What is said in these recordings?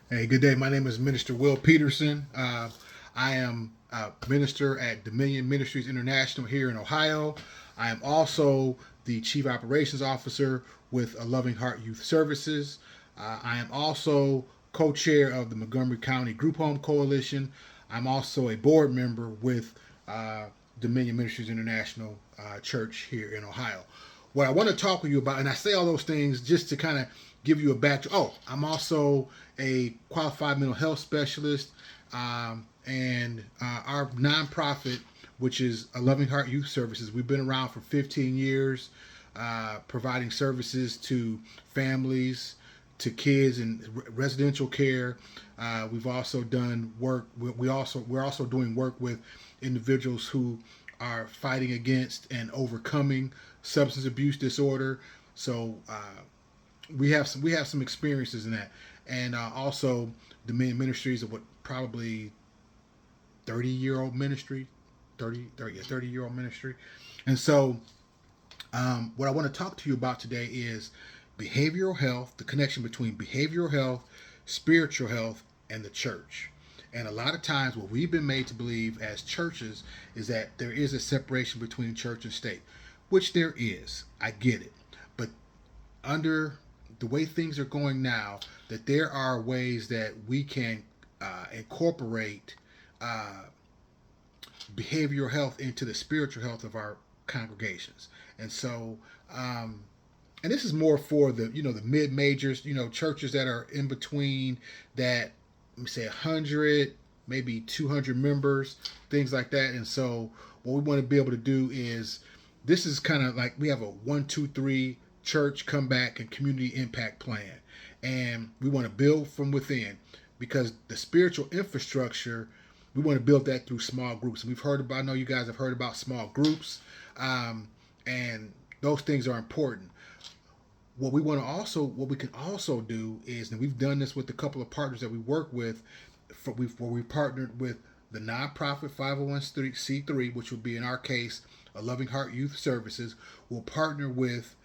Hey, good day. My name is Minister Will Peterson. I am a minister at Dominion Ministries International here in Ohio. I am also the Chief Operations Officer with a Loving Heart Youth Services. I am also co chair of the Montgomery County Group Home Coalition. I'm also a board member with Dominion Ministries International Church here in Ohio. What I want to talk with you about, and I say all those things just to kind of give you a back. Oh, I'm also a qualified mental health specialist, and our nonprofit, which is a Loving Heart Youth Services, we've been around for 15 years, providing services to families, to kids in residential care. We've also done work. We're also doing work with individuals who are fighting against and overcoming substance abuse disorder. So we have some experiences in that, and also Dominion Ministries of what probably 30-year-old ministry, 30-year-old ministry, and so what I want to talk to you about today is behavioral health, the connection between behavioral health, spiritual health, and the church. And a lot of times, what we've been made to believe as churches is that there is a separation between church and state, which there is. I get it. But under the way things are going now, that there are ways that we can incorporate uh, behavioral health into the spiritual health of our congregations. And so, and this is more for the the mid majors, churches that are in between that, let me say 100, maybe 200 members, things like that. And so, what we want to be able to do is this is kind of like we have a 1, 2, 3 church comeback and community impact plan, and we want to build from within because the spiritual infrastructure we want to build that through small groups. And we've heard about, I know you guys have heard about small groups, and those things are important. What we can also do is, and we've done this with a couple of partners that we work with, where we partnered with the nonprofit 501c3, which would be in our case a Loving Heart Youth Services. We'll partner with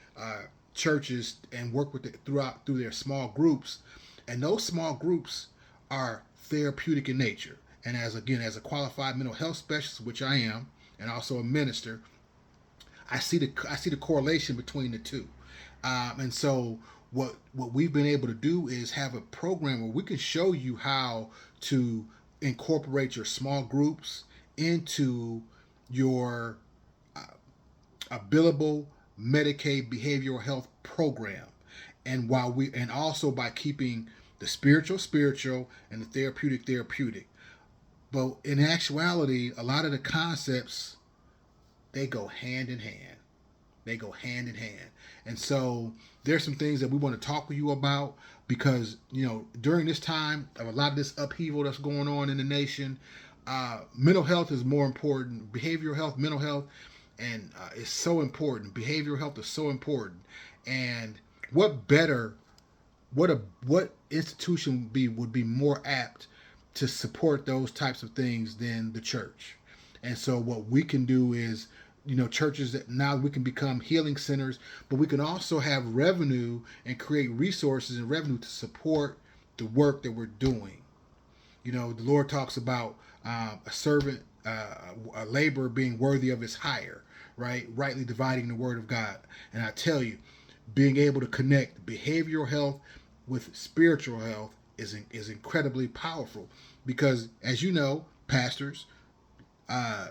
churches and work with it through their small groups, and those small groups are therapeutic in nature. And as a qualified mental health specialist, which I am, and also a minister, I see the correlation between the two. And so what we've been able to do is have a program where we can show you how to incorporate your small groups into your a billable Medicaid behavioral health program, and also by keeping the spiritual and the therapeutic. But in actuality, a lot of the concepts, they go hand in hand. They go hand in hand. And so there's some things that we want to talk with you about because, during this time of a lot of this upheaval that's going on in the nation, mental health is more important. Behavioral health, mental health, and is so important. Behavioral health is so important. And what better, what institution would be more apt to support those types of things than the church? And so what we can do is, churches that now we can become healing centers, but we can also have revenue and create resources and revenue to support the work that we're doing. The Lord talks about a servant, a laborer being worthy of his hire, right? Rightly dividing the word of God. And I tell you, being able to connect behavioral health with spiritual health is incredibly powerful because, as you know, pastors, uh,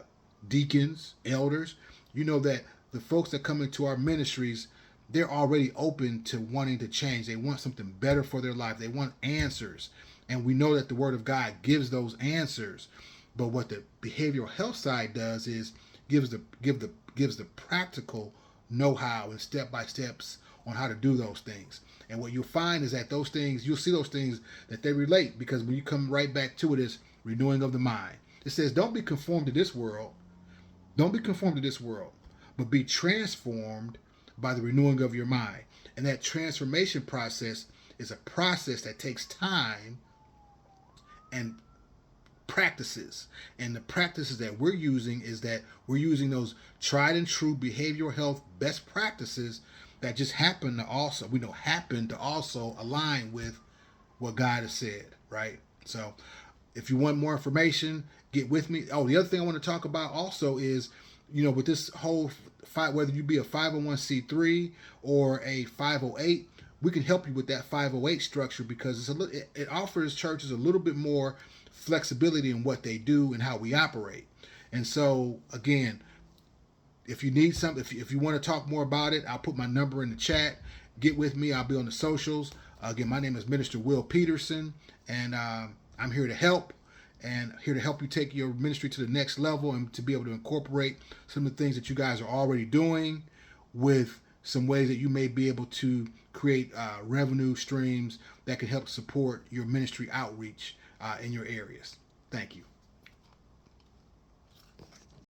deacons, elders, you know that the folks that come into our ministries, they're already open to wanting to change. They want something better for their life. They want answers. And we know that the Word of God gives those answers. But what the behavioral health side does is gives the practical know-how and step-by-steps on how to do those things. And what you'll find is that those things, you'll see those things that they relate because when you come right back to it is renewing of the mind. It says, don't be conformed to this world. Don't be conformed to this world, but be transformed by the renewing of your mind. And that transformation process is a process that takes time and practices. And the practices that we're using is that we're using those tried and true behavioral health best practices that just happen to also align with what God has said. right? So if you want more information, get with me. Oh, the other thing I want to talk about also is, with this whole fight, whether you be a 501c3 or a 508, we can help you with that 508 structure because it offers churches a little bit more flexibility in what they do and how we operate. And so, again, if you need something, if you want to talk more about it, I'll put my number in the chat. Get with me. I'll be on the socials. Again, my name is Minister Will Peterson, and I'm here to help and here to help you take your ministry to the next level and to be able to incorporate some of the things that you guys are already doing with some ways that you may be able to create revenue streams that can help support your ministry outreach in your areas. Thank you.